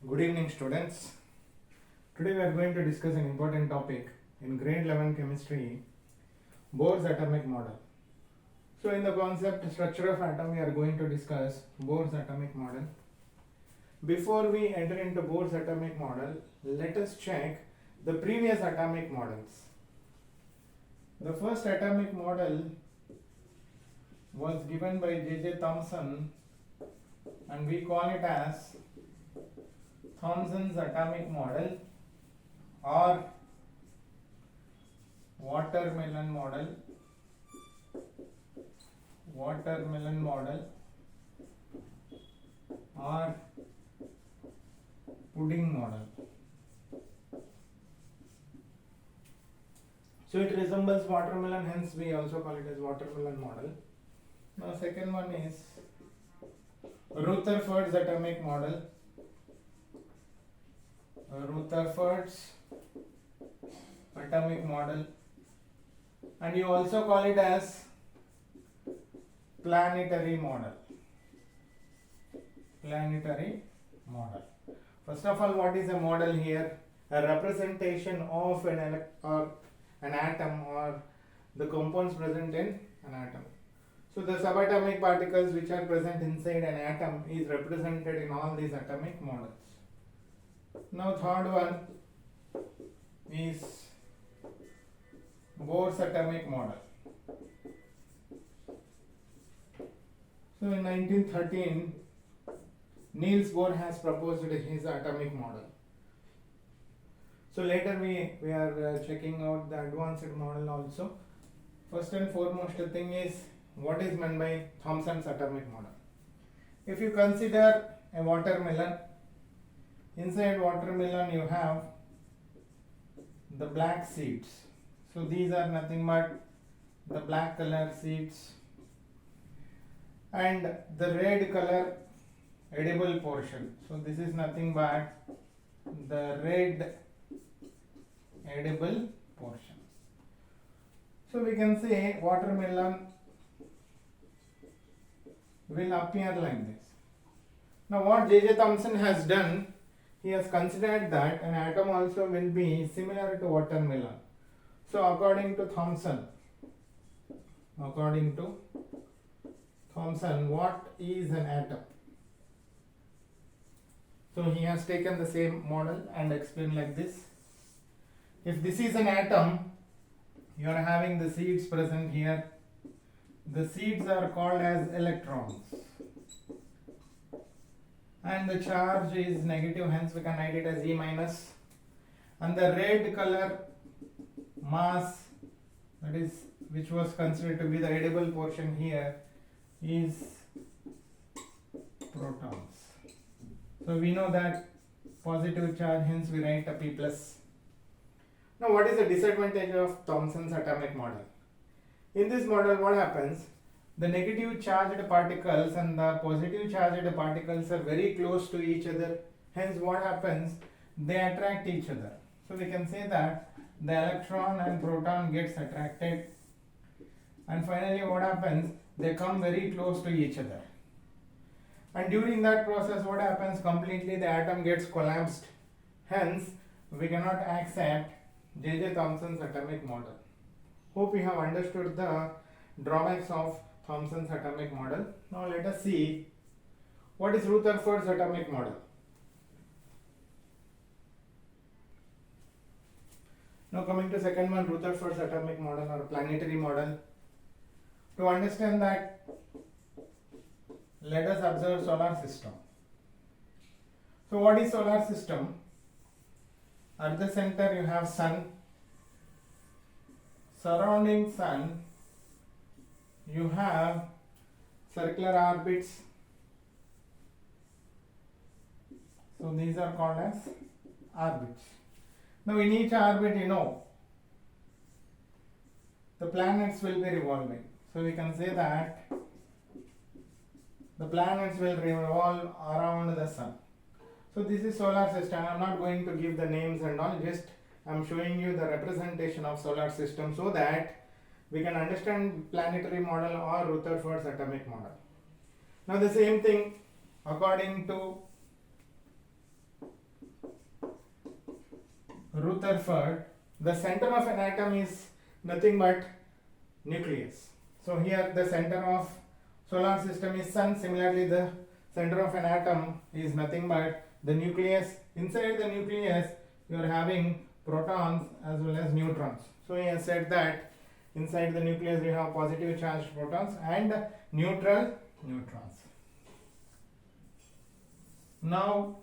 Good evening, students. Today we are going to discuss an important topic in grade 11 chemistry, Bohr's atomic model. So in the concept structure of atom, we are going to discuss Bohr's atomic model. Before we enter into Bohr's atomic model, let us check the previous atomic models. The first atomic model was given by J.J. Thomson, and we call it as Thomson's atomic model or watermelon model or pudding model. So it resembles watermelon, hence we also call it as watermelon model. Now second one is Rutherfords atomic model. Rutherfords atomic model, and you also call it as planetary model. First of all, what is a model here? A representation of an atom or the compounds present in an atom. So the subatomic particles which are present inside an atom is represented in all these atomic models. Now third one is Bohr's atomic model. So in 1913, Niels Bohr has proposed his atomic model. So later we are checking out the advanced model also. First and foremost thing is what is meant by Thomson's atomic model. If you consider a watermelon, inside watermelon you have the black seeds. So these are nothing but the black color seeds, and the red color edible portion. So this is nothing but the red edible portion. So we can say watermelon will appear like this. Now what J.J. Thomson has done, he has considered that an atom also will be similar to watermelon. So according to Thomson, what is an atom? So he has taken the same model and explained like this. If this is an atom, you are having the seeds present here. The seeds are called as electrons, and the charge is negative, hence we can write it as E minus. And the red color mass, that is which was considered to be the edible portion here, is protons. So we know that positive charge, hence we write a P plus. Now what is the disadvantage of Thomson's atomic model? In this model, what happens? The negative charged particles and the positive charged particles are very close to each other. Hence what happens? They attract each other. So we can say that the electron and proton gets attracted, and finally what happens? They come very close to each other. And during that process, what happens? Completely the atom gets collapsed. Hence we cannot accept J.J. Thomson's atomic model. Hope you have understood the drawbacks of Thomson's atomic model. Now let us see what is Rutherford's atomic model. Now coming to second one, Rutherford's atomic model or planetary model. To understand that, let us observe solar system. So what is solar system? At the center you have sun. Surrounding sun you have circular orbits. So these are called as orbits. Now in each orbit, the planets will be revolving. So we can say that the planets will revolve around the sun. So this is solar system. I am not going to give the names and all, just I am showing you the representation of solar system so that we can understand planetary model or Rutherford's atomic model. Now the same thing according to Rutherford, the center of an atom is nothing but nucleus. So here the center of solar system is sun. Similarly, the center of an atom is nothing but the nucleus. Inside the nucleus, you are having protons as well as neutrons. So he has said that inside the nucleus you have positive charged protons and neutral neutrons. Now,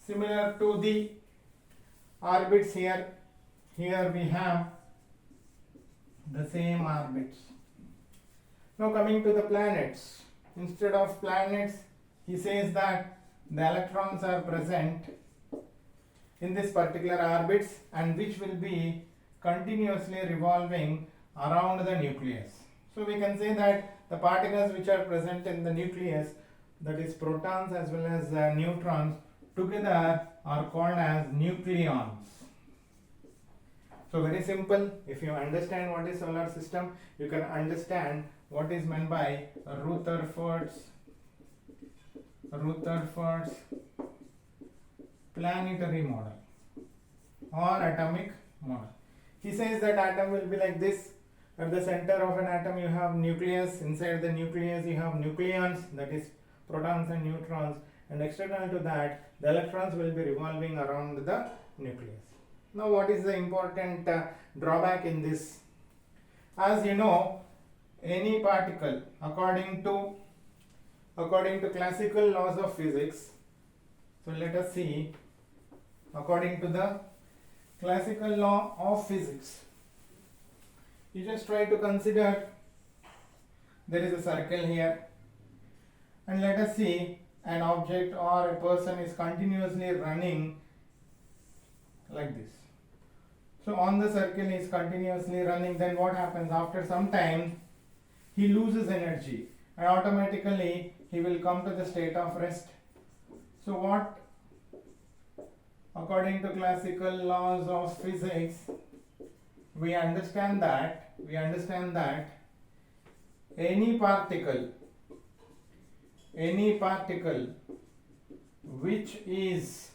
similar to the orbits here we have the same orbits. Now coming to the planets, instead of planets, he says that the electrons are present in this particular orbits and which will be continuously revolving around the nucleus. So we can say that the particles which are present in the nucleus, that is protons as well as neutrons, together are called as nucleons. So very simple, if you understand what is solar system, you can understand what is meant by Rutherford's planetary model or atomic model. He says that atom will be like this. At the center of an atom you have nucleus, inside the nucleus you have nucleons, that is protons and neutrons, and external to that the electrons will be revolving around the nucleus. Now what is the important drawback in this? As you know, any particle according to classical laws of physics, so let us see, according to the classical law of physics, you just try to consider there is a circle here, and let us see an object or a person is continuously running like this. So on the circle he is continuously running, then what happens? After some time he loses energy and automatically he will come to the state of rest. So what, according to classical laws of physics, we understand that any particle which is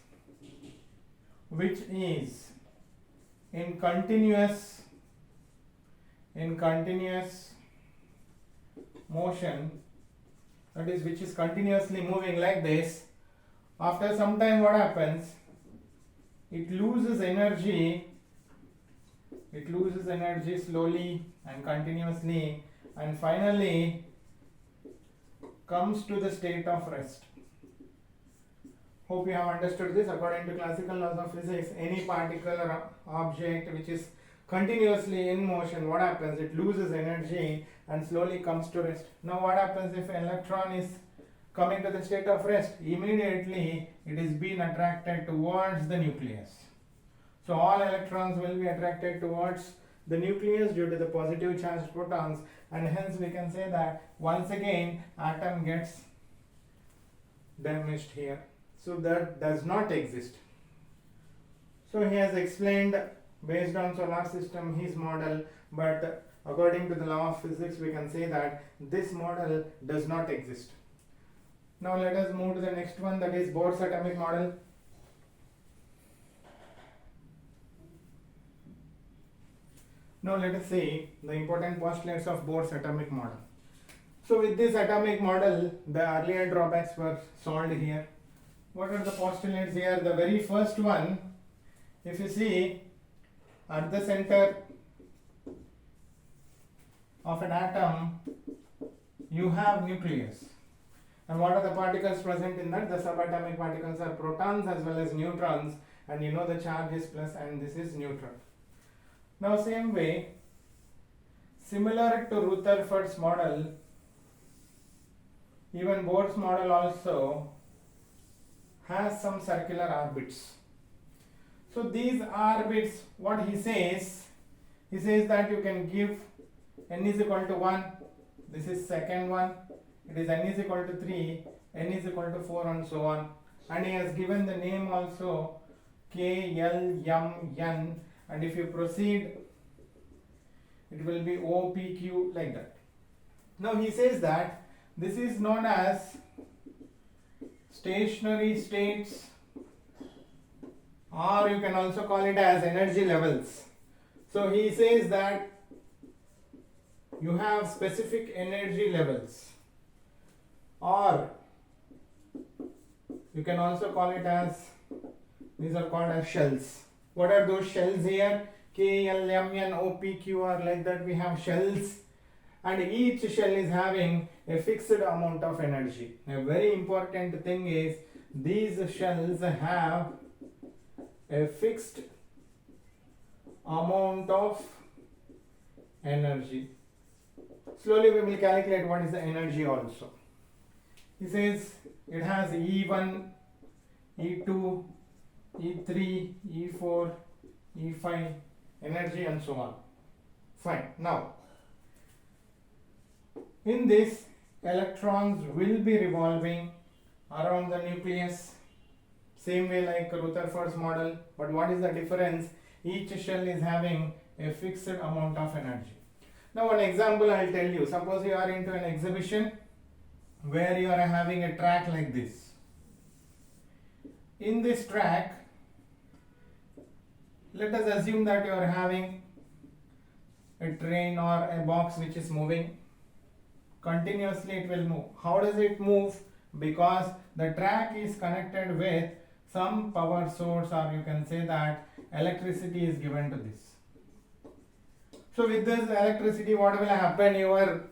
in continuous motion, that is which is continuously moving like this, after some time what happens? It loses energy slowly and continuously, and finally comes to the state of rest. Hope you have understood this. According to classical laws of physics, any particle or object which is continuously in motion, what happens? It loses energy and slowly comes to rest. Now what happens if an electron is coming to the state of rest? Immediately it is being attracted towards the nucleus. So all electrons will be attracted towards the nucleus due to the positive charged protons, and hence we can say that once again atom gets damaged here. So that does not exist. So he has explained based on solar system his model, but according to the law of physics we can say that this model does not exist. Now let us move to the next one, that is Bohr's atomic model. Now let us see the important postulates of Bohr's atomic model. So with this atomic model, the earlier drawbacks were solved here. What are the postulates here? The very first one, if you see, at the center of an atom you have nucleus, and what are the particles present in that? The subatomic particles are protons as well as neutrons, and you know the charge is plus and this is neutral. Now same way, similar to Rutherford's model, even Bohr's model also has some circular orbits. So these orbits, what he says that you can give n is equal to 1, this is second one, it is n is equal to 3, n is equal to 4 and so on, and he has given the name also K, L, M, N, and if you proceed it will be O, P, Q, like that. Now he says that this is known as stationary states or you can also call it as energy levels. So he says that you have specific energy levels, or you can also call it as, these are called as shells. What are those shells here? K, L, M, N, O, P, Q, R, like that we have shells, and each shell is having a fixed amount of energy. A very important thing is these shells have a fixed amount of energy. Slowly we will calculate what is the energy also. He says it has E1, E2, E3, E4, E5 energy and so on. Fine. Now, in this, electrons will be revolving around the nucleus, same way like Rutherfords model, but what is the difference? Each shell is having a fixed amount of energy. Now one example I will tell you. Suppose you are into an exhibition where you are having a track like this. In this track, let us assume that you are having a train or a box which is moving. Continuously it will move. How does it move? Because the track is connected with some power source, or you can say that electricity is given to this. So with this electricity, what will happen? Your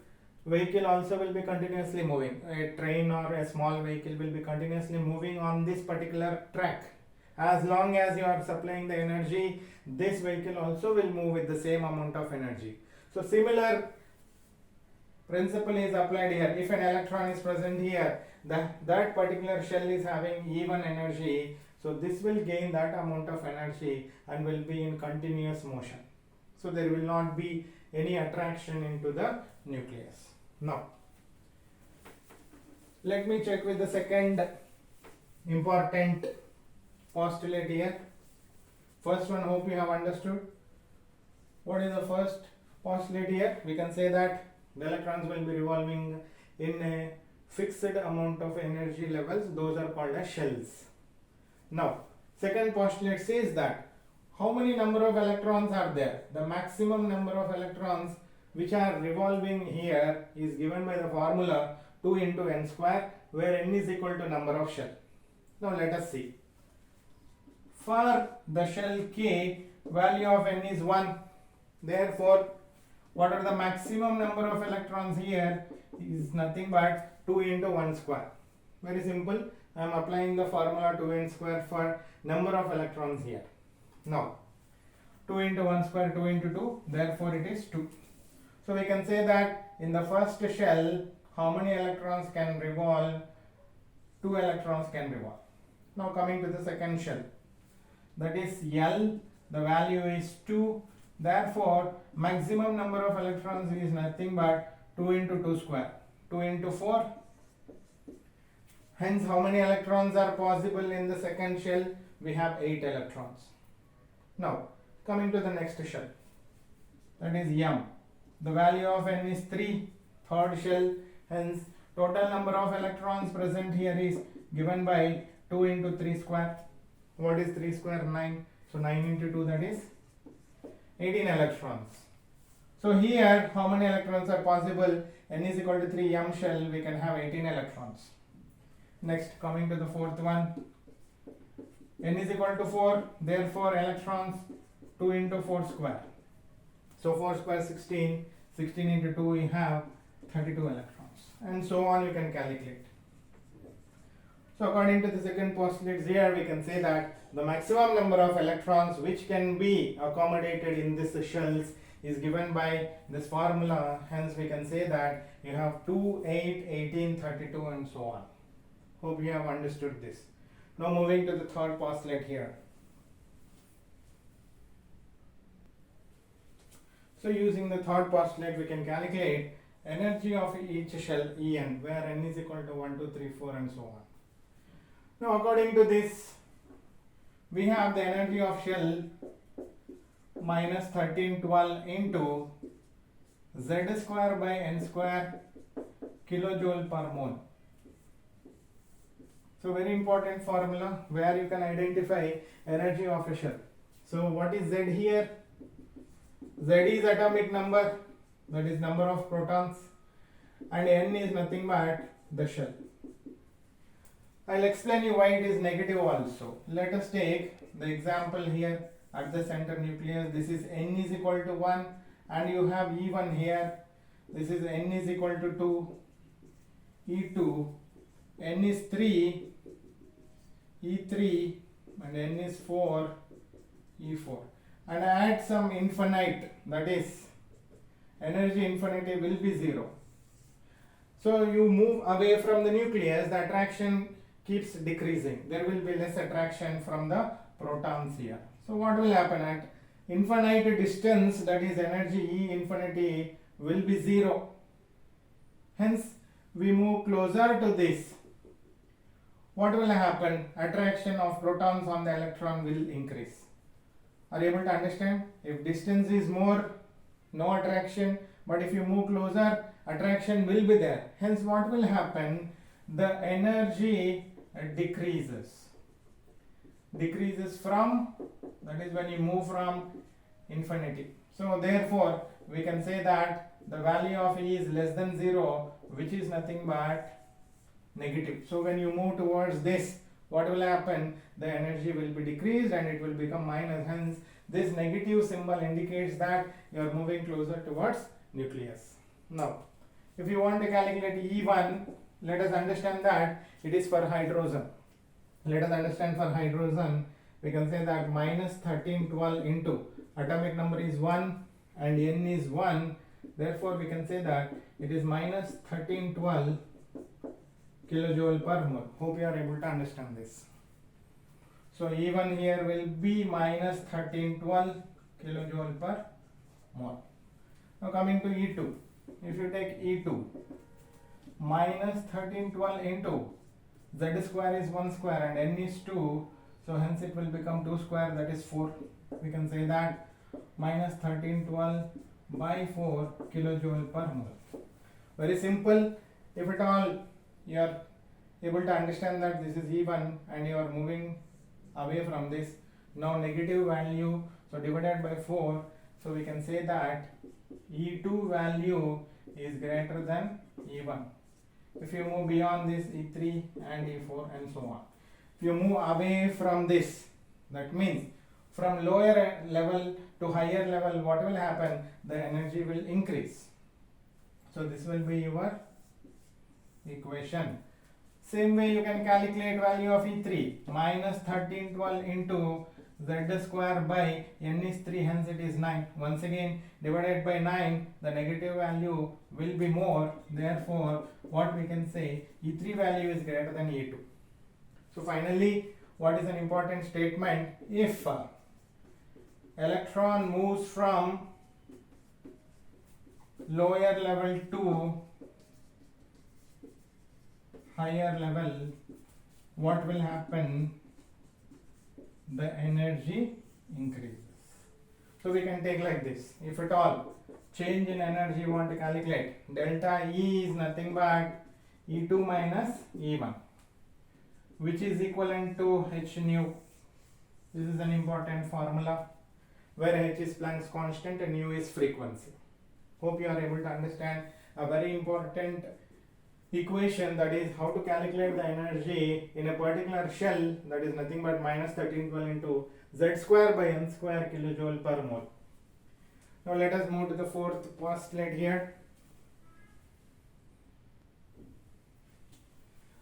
vehicle also will be continuously moving. A train or a small vehicle will be continuously moving on this particular track. As long as you are supplying the energy, this vehicle also will move with the same amount of energy. So similar principle is applied here. If an electron is present here, that particular shell is having E1 energy, so this will gain that amount of energy and will be in continuous motion. So there will not be any attraction into the nucleus. Now, let me check with the second important postulate here. First one, hope you have understood. What is the first postulate here? We can say that the electrons will be revolving in a fixed amount of energy levels. Those are called as shells. Now, second postulate says that how many number of electrons are there? The maximum number of electrons which are revolving here is given by the formula 2 into n square, where n is equal to number of shell. Now let us see. For the shell K, value of n is 1. Therefore, what are the maximum number of electrons here? Is nothing but 2 into 1 square. Very simple. I am applying the formula 2n square for number of electrons here. Now, 2 into 1 square, 2 into 2, therefore it is 2. So we can say that in the first shell, how many electrons can revolve? 2 electrons can revolve. Now coming to the second shell, that is L, the value is 2. Therefore, maximum number of electrons is nothing but 2 into 2 square, 2 into 4. Hence, how many electrons are possible in the second shell? We have 8 electrons. Now, coming to the next shell, that is M. The value of n is 3, third shell. Hence, total number of electrons present here is given by 2 into 3 square. What is 3 square? 9. So, 9 into 2, that is 18 electrons. So, here how many electrons are possible? N is equal to 3 M shell, we can have 18 electrons. Next, coming to the fourth one, n is equal to 4, therefore electrons 2 into 4 square. So 4 square 16, 16 into 2 we have 32 electrons, and so on you can calculate. So according to the second postulate here, we can say that the maximum number of electrons which can be accommodated in these shells is given by this formula. Hence we can say that you have 2, 8, 18, 32 and so on. Hope you have understood this. Now moving to the third postulate here. So using the third postulate, we can calculate energy of each shell En, where n is equal to 1, 2, 3, 4 and so on. Now according to this, we have the energy of shell minus 1312 into Z square by n square kilojoule per mole. So So very important formula where you can identify energy of a shell. So what is Z here? Z is atomic number, that is number of protons, and N is nothing but the shell. I'll explain you why it is negative also. Let us take the example here at the center nucleus. This is N is equal to 1 and you have E1 here. This is N is equal to 2, E2, N is 3, E3 and N is 4, E4. And at some infinite, that is energy infinity will be 0. So you move away from the nucleus, the attraction keeps decreasing. There will be less attraction from the protons here. So what will happen at infinite distance, that is energy E infinity will be 0. Hence we move closer to this. What will happen? Attraction of protons on the electron will increase. Are you able to understand? If distance is more, no attraction, but if you move closer, attraction will be there. Hence what will happen? The energy decreases from, that is when you move from infinity. So therefore we can say that the value of E is less than 0, which is nothing but negative. So when you move towards this, what will happen? The energy will be decreased and it will become minus. Hence this negative symbol indicates that you are moving closer towards nucleus. Now if you want to calculate E1, let us understand that it is for hydrogen. Let us understand for hydrogen, we can say that minus 1312 into atomic number is 1 and N is 1. Therefore we can say that it is minus 1312 kilojoule per mole. Hope you are able to understand this. So E1 here will be minus 1312 kilojoule per mole. Now coming to E2. If you take E2, minus 1312 into Z square is 1 square and N is 2, so hence it will become 2 square, that is 4. We can say that minus 1312 by 4 kilojoule per mole. Very simple. If at all you are able to understand that this is E1 and you are moving away from this, now negative value, so divided by 4, so we can say that E2 value is greater than E1. If you move beyond this, E3 and E4 and so on. If you move away from this, that means from lower level to higher level, what will happen? The energy will increase. So this will be your equation. Same way you can calculate value of E3, minus 1312 into Z square by N is 3, hence it is 9. Once again divided by 9, the negative value will be more. Therefore what we can say, E3 value is greater than E2. So finally, what is an important statement? If electron moves from lower level to higher level, what will happen? The energy increases. So we can take like this. If at all change in energy you want to calculate, delta E is nothing but E2 minus E1, which is equivalent to h nu. This is an important formula where h is Planck's constant and nu is frequency. Hope you are able to understand a very important equation, that is how to calculate the energy in a particular shell, that is nothing but minus 1312 into Z square by N square kilojoule per mole. Now let us move to the fourth postulate here.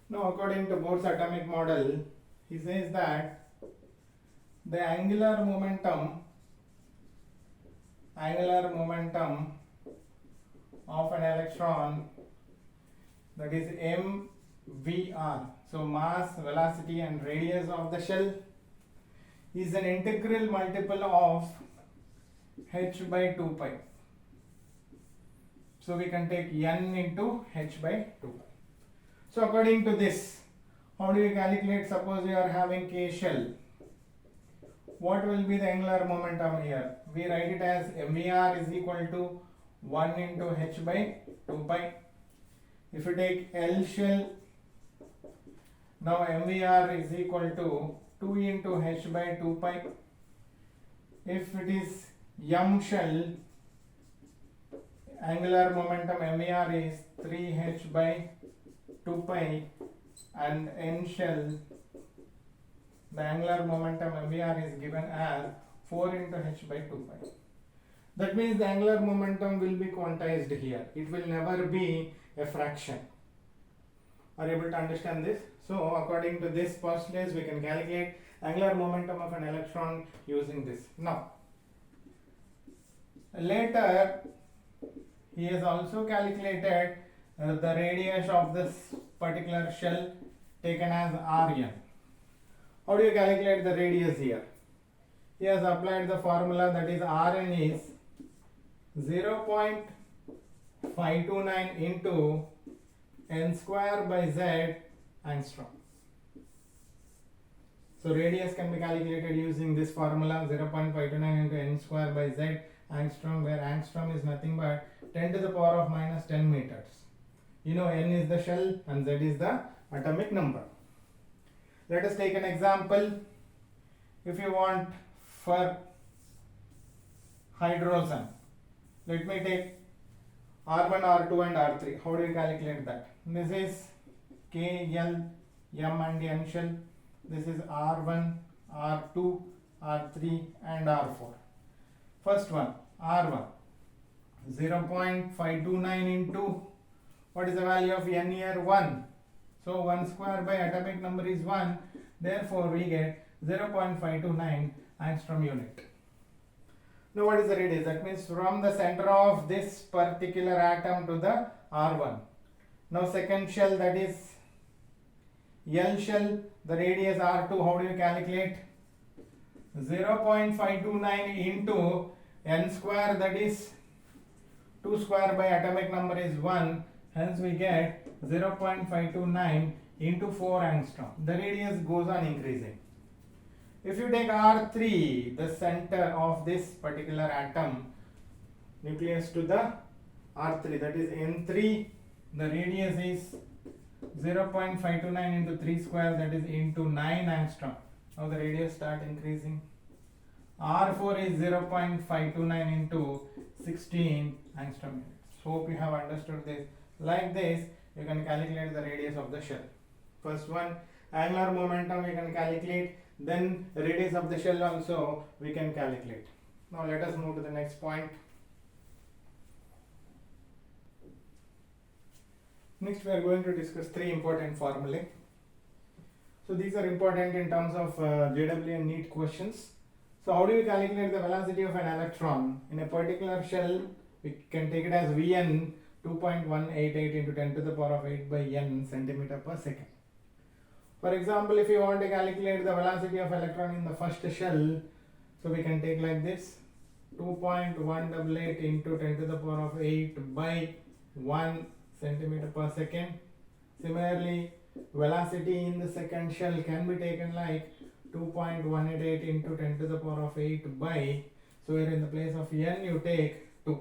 Now according to Bohr's atomic model, he says that the angular momentum of an electron, that is mvr, so mass, velocity and radius of the shell, is an integral multiple of h by 2 pi. So we can take n into h by 2 pi. So according to this, how do you calculate? Suppose you are having K shell. What will be the angular momentum here? We write it as mvr is equal to 1 into h by 2 pi. If you take L shell, Now MVR is equal to 2 into h by 2 pi. If it is M shell, angular momentum MVR is 3h by 2 pi, and N shell, the angular momentum MVR is given as 4 into h by 2 pi. That means the angular momentum will be quantized here. It will never be a fraction. Are you able to understand this? So according to this postulate, we can calculate angular momentum of an electron using this. Now, later he has also calculated the radius of this particular shell taken as Rn. How do you calculate the radius here? He has applied the formula, that is Rn is 0.529 into n square by z angstrom. So radius can be calculated using this formula, 0.529 into n square by z angstrom, where angstrom is nothing but 10 to the power of minus 10 meters. You know, n is the shell and z is the atomic number. Let us take an example. If you want for hydrogen, let me take R1, R2 and R3. How do you calculate that? This is K, L, M and N shell. This is R1, R2, R3 and R4. First one, R1, 0.529 into, what is the value of N here? 1. So 1 square by atomic number is 1. Therefore we get 0.529 angstrom unit. Now what is the radius? That means from the center of this particular atom to the R1. Now second shell, that is L shell, the radius R2, how do you calculate? 0.529 into n square, that is 2 square by atomic number is 1, hence we get 0.529 into 4 angstrom. The radius goes on increasing. If you take R3, the center of this particular atom, nucleus to the R3, that is N3, the radius is 0.529 into 3 square, that is into 9 angstrom. Now the radius start increasing. R4 is 0.529 into 16 angstrom units. Hope you have understood this. Like this, you can calculate the radius of the shell. First one, angular momentum we can calculate, then radius of the shell also we can calculate. Now let us move to the next point. Next we are going to discuss 3 important formulae. So these are important in terms of JW and NEET questions. So how do you calculate the velocity of an electron? In a particular shell, we can take it as Vn 2.188 into 10 to the power of 8 by n centimeter per second. For example, if you want to calculate the velocity of electron in the first shell, so we can take like this, 2.188 into 10 to the power of 8 by 1 centimeter per second. Similarly, velocity in the second shell can be taken like 2.188 into 10 to the power of 8 by, so here in the place of n you take 2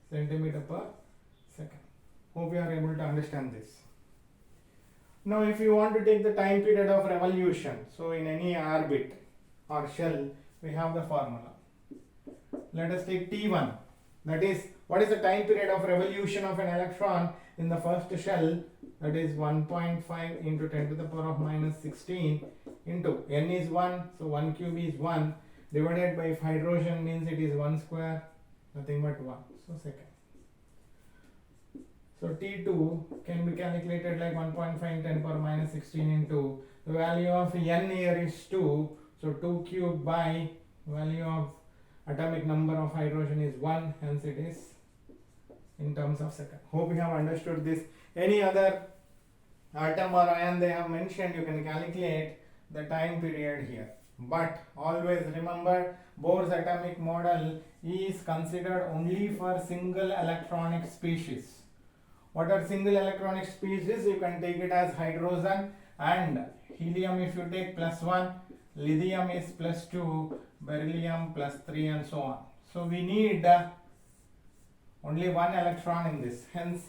centimeter per second. Hope you are able to understand this. Now if you want to take the time period of revolution, so in any orbit or shell, we have the formula. Let us take T1, that is, what is the time period of revolution of an electron in the first shell? That is 1.5 into 10 to the power of minus 16 into n is 1, so 1 cube is 1, divided by, if hydrogen means it is 1 square, nothing but 1, so second. So T2 can be calculated like 1.5 10 to the power minus 16 into the value of n here is 2, so 2 cube by value of atomic number of hydrogen is 1, hence it is in terms of second. Hope you have understood this. Any other atom or ion they have mentioned, you can calculate the time period here. But always remember, Bohr's atomic model is considered only for single electronic species. What are single electronic species? You can take it as hydrogen and helium if you take +1, lithium is +2, beryllium +3 and so on. So we need only one electron in this. Hence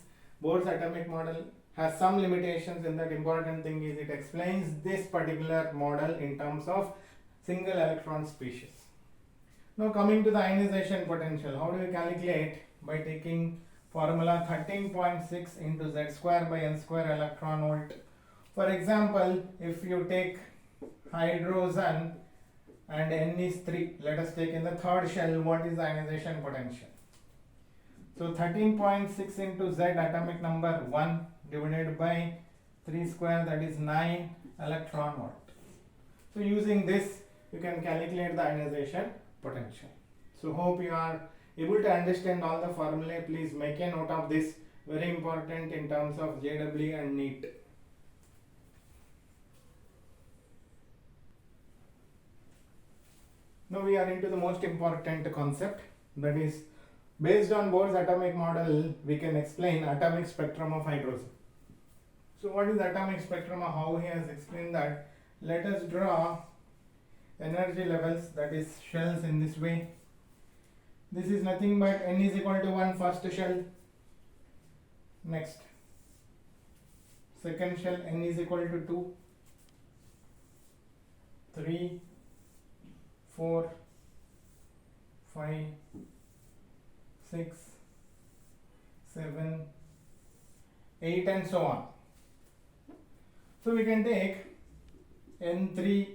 Bohr's atomic model has some limitations. In that, important thing is it explains this particular model in terms of single electron species. Now coming to the ionization potential, how do we calculate? By taking formula 13.6 into Z square by N square electron volt. For example, if you take hydrogen and N is 3, let us take in the third shell, what is the ionization potential? So 13.6 into Z atomic number 1 divided by 3 square, that is 9 electron volt. So using this you can calculate the ionization potential. So hope you are able to understand all the formulae. Please make a note of this, very important in terms of JW and NEET. Now we are into the most important concept, that is, based on Bohr's atomic model, we can explain atomic spectrum of hydrogen. So what is atomic spectrum? How he has explained that? Let us draw energy levels, that is shells, in this way. This is nothing but N is equal to 1 first shell, next second shell N is equal to 2, 3, 4, 5, 6, 7, 8 and so on. So we can take N3,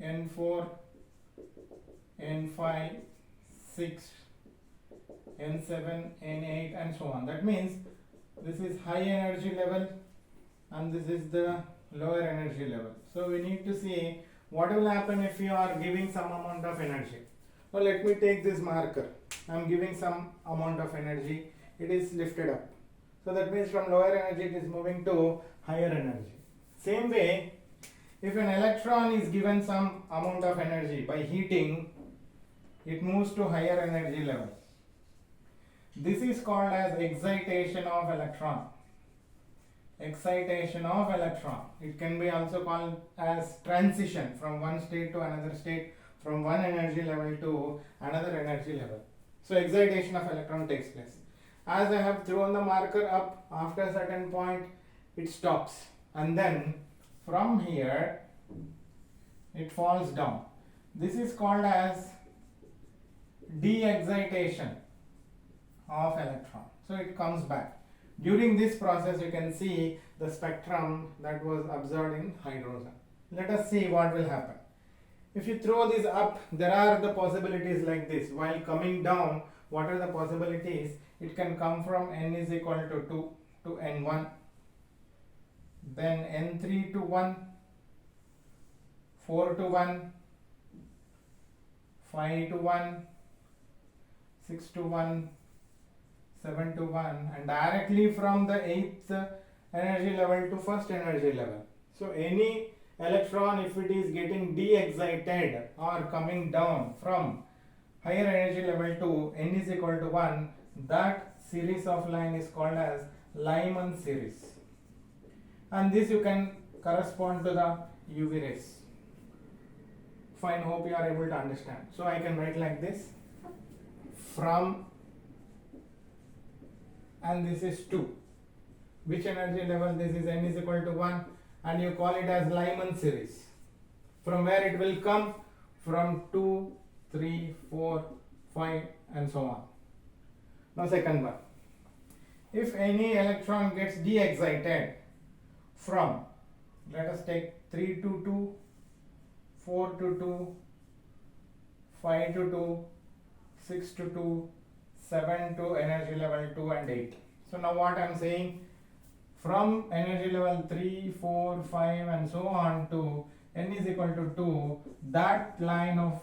N4, N5, 6, N7, N8 and so on. That means this is high energy level and this is the lower energy level. So we need to see what will happen if you are giving some amount of energy. Now let me take this marker. I am giving some amount of energy. It is lifted up. So that means from lower energy it is moving to higher energy. Same way, if an electron is given some amount of energy by heating, it moves to higher energy level. This is called as excitation of electron. Excitation of electron. It can be also called as transition from one state to another state, from one energy level to another energy level. So excitation of electron takes place. As I have thrown the marker up, after a certain point it stops, and then from here it falls down. This is called as de-excitation of electron. So it comes back. During this process you can see the spectrum that was observed in hydrogen. Let us see what will happen. If you throw this up, there are the possibilities like this. While coming down, what are the possibilities? It can come from N is equal to 2 to N1, then N3 to 1, 4 to 1, 5 to 1, 6 to 1, 7 to 1, and directly from the 8th energy level to first energy level. So any electron, if it is getting de-excited or coming down from higher energy level to N is equal to 1, that series of line is called as Lyman series. And this you can correspond to the UV rays. Fine, hope you are able to understand. So I can write like this, from, and this is 2. Which energy level? This is N is equal to 1, and you call it as Lyman series. From where it will come? From 2, 3, 4, 5 and so on. Now second one. If any electron gets de-excited from, let us take 3 to 2, 4 to 2, 5 to 2, 6 to 2, 7 to energy level 2 and 8. So now what I am saying, from energy level 3, 4, 5 and so on to N is equal to 2, that line of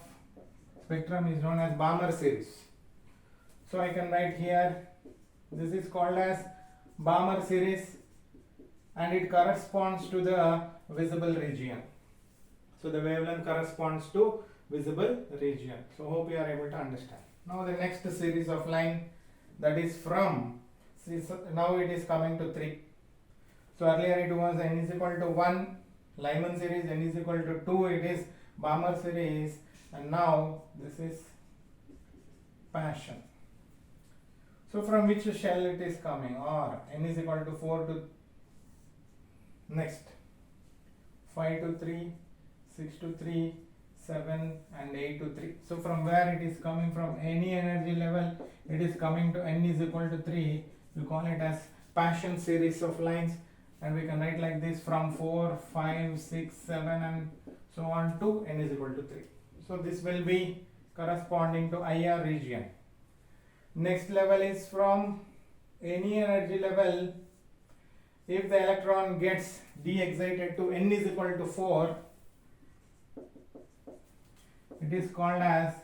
spectrum is known as Bohrs series. So I can write here, this is called as Bohrs series, and it corresponds to the visible region. So the wavelength corresponds to visible region. So hope you are able to understand. Now the next series of line, that is from, now it is coming to 3. So earlier it was N is equal to 1, Lyman series, N is equal to 2, it is Bohrs series, and now this is Passion. So from which shell it is coming? Or N is equal to 4 to Next, 5 to 3, 6 to 3, 7 and 8 to 3. So from where it is coming from, any energy level, it is coming to n is equal to 3. We call it as Paschen series of lines, and we can write like this from 4, 5, 6, 7 and so on to n is equal to 3. So this will be corresponding to IR region. Next level is from any energy level, if the electron gets de-excited to n is equal to 4, it is called as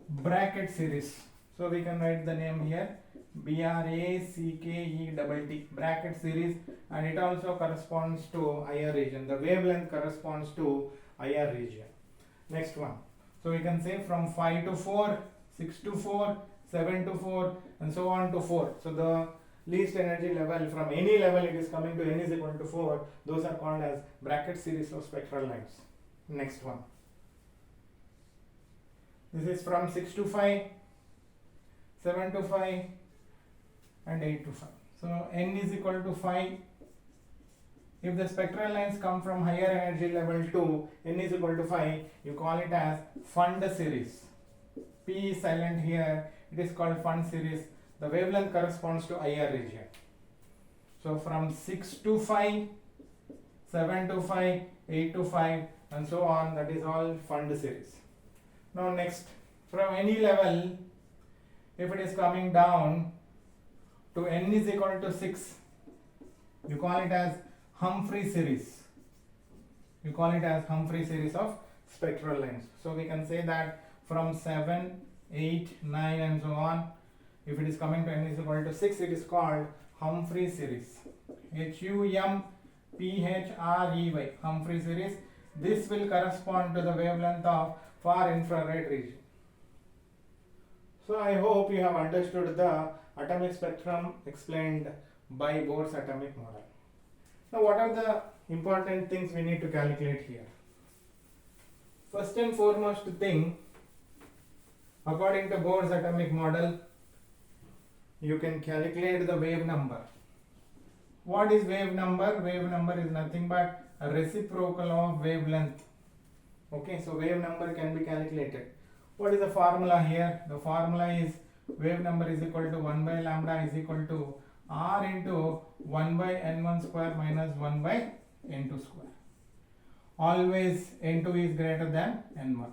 bracket series. So we can write the name here, BRACKETT, bracket series, and it also corresponds to IR region. The wavelength corresponds to IR region. Next one. So we can say from 5 to 4, 6 to 4, 7 to 4 and so on to 4. So the least energy level, from any level it is coming to n is equal to 4, those are called as bracket series of spectral lines. Next one. This is from 6 to 5, 7 to 5 and 8 to 5. So n is equal to 5. If the spectral lines come from higher energy level to n is equal to 5, you call it as fund series. P is silent here, it is called fund series. The wavelength corresponds to IR region. So from 6 to 5, 7 to 5, 8 to 5 and so on, that is all fund series. Now next, from any level, if it is coming down to n is equal to 6, you call it as Humphrey series. You call it as Humphrey series of spectral lines. So we can say that from 7, 8, 9 and so on, if it is coming to n is equal to 6, it is called Humphrey series. HUMPHREY, Humphrey series. This will correspond to the wavelength of far infrared region. So I hope you have understood the atomic spectrum explained by Bohr's atomic model. Now what are the important things we need to calculate here? First and foremost thing, according to Bohr's atomic model, you can calculate the wave number. What is wave number? Wave number is nothing but a reciprocal of wavelength. Okay, so wave number can be calculated. What is the formula here? The formula is wave number is equal to 1 by lambda is equal to R into 1 by n1 square minus 1 by n2 square. Always n2 is greater than n1.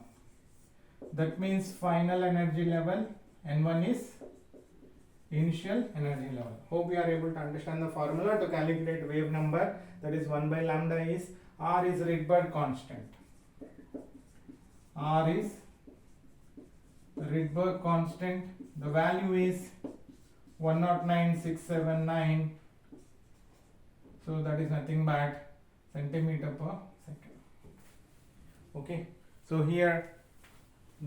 That means final energy level n1 is initial energy level. Hope you are able to understand the formula to calculate wave number. That is 1 by lambda is R is Rydberg constant. R is Rydberg constant. The value is 109,679. So that is nothing but centimeter per second. Okay. So here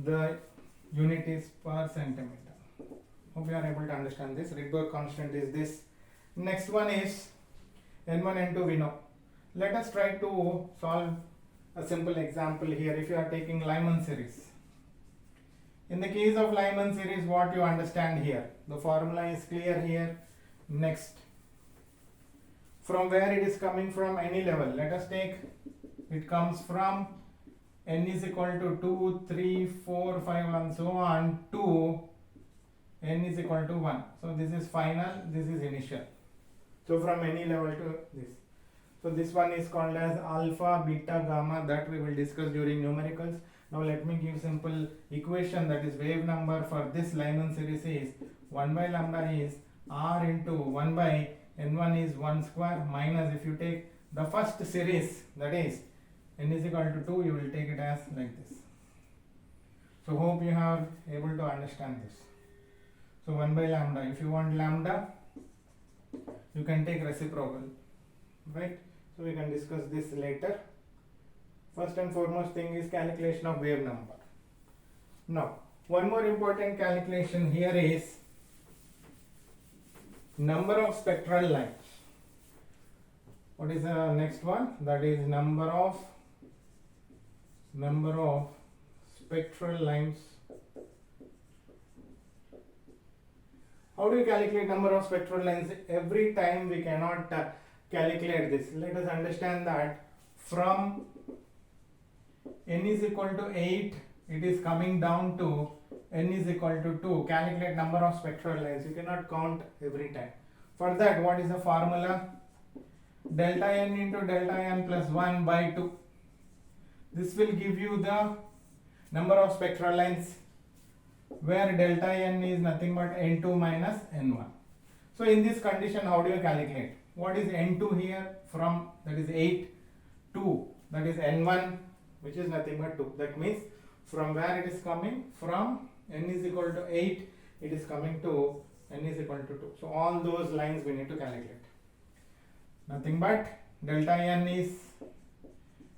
the unit is per centimeter. Hope you are able to understand this. Rydberg constant is this. Next one is n1, n2 we know. Let us try to solve a simple example here. If you are taking Lyman series. In the case of Lyman series, what you understand here? The formula is clear here. Next, from where it is coming from, any level. Let us take, it comes from n is equal to 2, 3, 4, 5 and so on to n is equal to 1. So this is final, this is initial. So from any level to this. So this one is called as alpha, beta, gamma, that we will discuss during numericals. Now let me give simple equation, that is wave number for this Lyman series is 1 by lambda is R into 1 by n1 is 1 square minus, if you take the first series, that is n is equal to 2, you will take it as like this. So hope you are able to understand this. So 1 by lambda, if you want lambda, you can take reciprocal, right? So we can discuss this later. First and foremost thing is calculation of wave number. Now, one more important calculation here is number of spectral lines. What is the next one? That is number of spectral lines. How do you calculate number of spectral lines? Every time we cannot calculate this. Let us understand that from n is equal to 8, it is coming down to n is equal to 2. Calculate number of spectral lines. You cannot count every time. For that, what is the formula? Delta n into delta n plus 1 by 2. This will give you the number of spectral lines, where delta n is nothing but n2 minus n1. So in this condition, how do you calculate? What is n2 here? From, that is 8, to, that is n1, which is nothing but 2. That means from where it is coming? From n is equal to 8, it is coming to n is equal to 2. So all those lines we need to calculate. Nothing but delta n is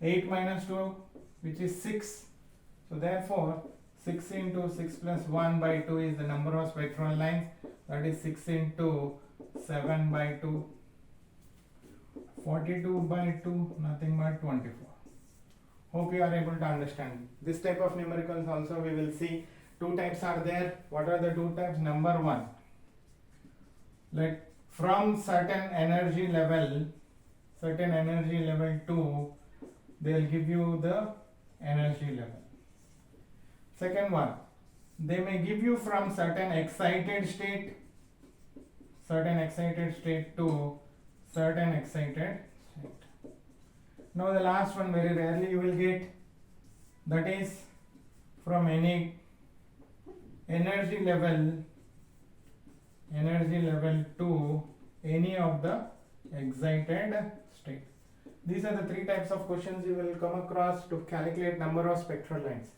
8 minus 2, which is 6. So therefore 6 into 6 plus 1 by 2 is the number of spectral lines. That is 6 into 7 by 2. 42 by 2, nothing but 24. Hope you are able to understand. This type of numericals also we will see. Two types are there. What are the two types? Number one, like from certain energy level to, they will give you the energy level. Second one, they may give you from certain excited state to certain excited state. Now the last one very rarely you will get, that is from any energy level to any of the excited state. These are the three types of questions you will come across to calculate number of spectral lines.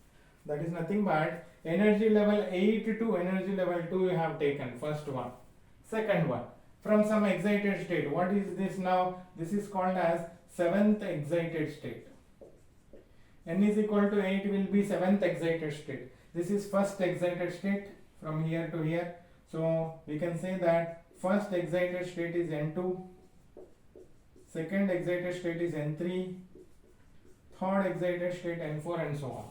That is nothing but energy level 8 to energy level 2 you have taken, first one. Second one, from some excited state. What is this now? This is called as 7th excited state. N is equal to 8 will be 7th excited state. This is first excited state from here to here. So we can say that first excited state is N2, second excited state is N3, third excited state N4, and so on.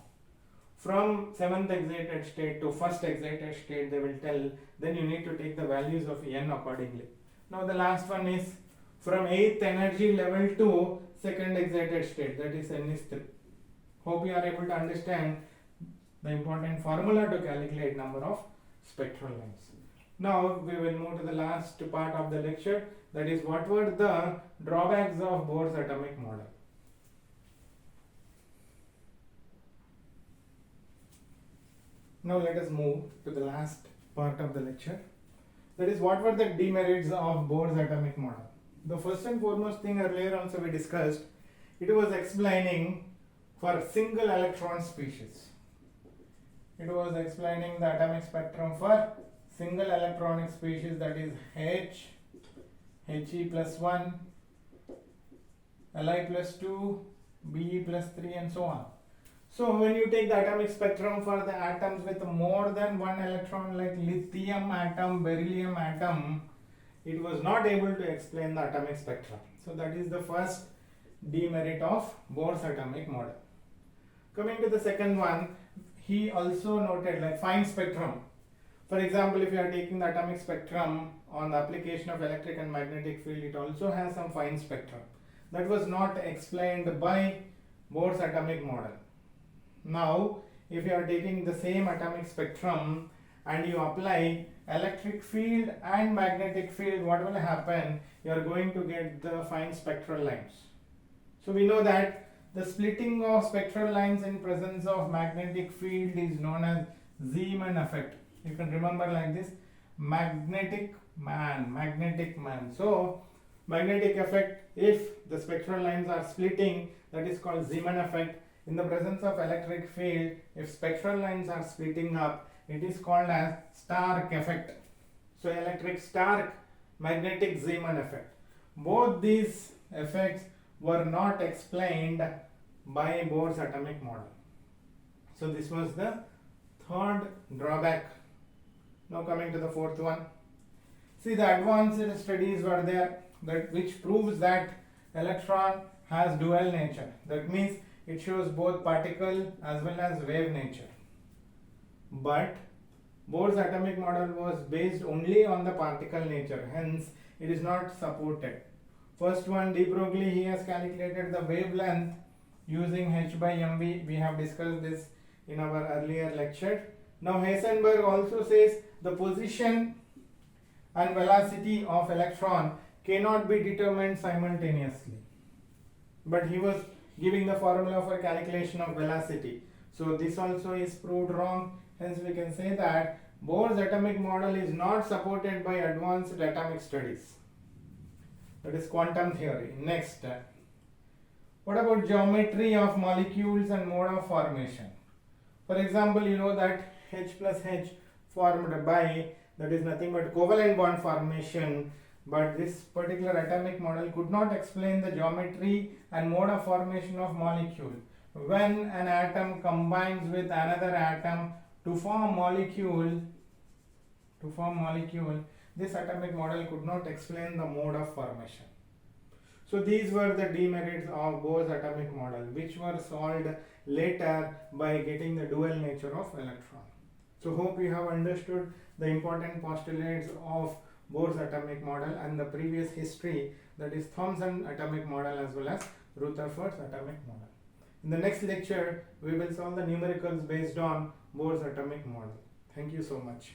From 7th excited state to first excited state they will tell, then you need to take the values of n accordingly. Now the last one is from 8th energy level to second excited state, that is n is 3. Hope you are able to understand the important formula to calculate number of spectral lines. Now we will move to the last part of the lecture, that is what were the drawbacks of Bohr's atomic model. Now let us move to the last part of the lecture, that is what were the demerits of Bohr's atomic model. The first and foremost thing earlier also we discussed, it was explaining for single electron species. It was explaining the atomic spectrum for single electronic species, that is H, He plus 1, Li plus 2, Be plus 3, and so on. So when you take the atomic spectrum for the atoms with more than one electron, like lithium atom, beryllium atom, it was not able to explain the atomic spectrum. So that is the first demerit of Bohr's atomic model. Coming to the second one, he also noted like fine spectrum. For example, if you are taking the atomic spectrum on the application of electric and magnetic field, it also has some fine spectrum. That was not explained by Bohr's atomic model. Now, if you are taking the same atomic spectrum and you apply electric field and magnetic field, what will happen? You are going to get the fine spectral lines. So we know that the splitting of spectral lines in presence of magnetic field is known as Zeeman effect. You can remember like this, magnetic man. So magnetic effect, if the spectral lines are splitting, that is called Zeeman effect. In the presence of electric field, if spectral lines are splitting up, it is called as Stark effect. So electric Stark, magnetic Zeeman effect. Both these effects were not explained by Bohr's atomic model. So this was the third drawback. Now coming to the fourth one. See, the advanced studies were there which proves that electron has dual nature. That means it shows both particle as well as wave nature. But Bohr's atomic model was based only on the particle nature, hence it is not supported. First one, de Broglie, he has calculated the wavelength using h by mv. We have discussed this in our earlier lecture. Now Heisenberg also says the position and velocity of electron cannot be determined simultaneously. But he was giving the formula for calculation of velocity. So this also is proved wrong. Hence we can say that Bohr's atomic model is not supported by advanced atomic studies. That is quantum theory. Next, what about geometry of molecules and mode of formation? For example, you know that H plus H formed by, that is nothing but covalent bond formation, but this particular atomic model could not explain the geometry and mode of formation of molecule. When an atom combines with another atom to form molecule, this atomic model could not explain the mode of formation. So these were the demerits of Bohr's atomic model, which were solved later by getting the dual nature of electron. So hope you have understood the important postulates of Bohr's atomic model and the previous history, that is Thomson's atomic model as well as Rutherfords atomic model. In the next lecture, we will solve the numericals based on Bohr's atomic model. Thank you so much.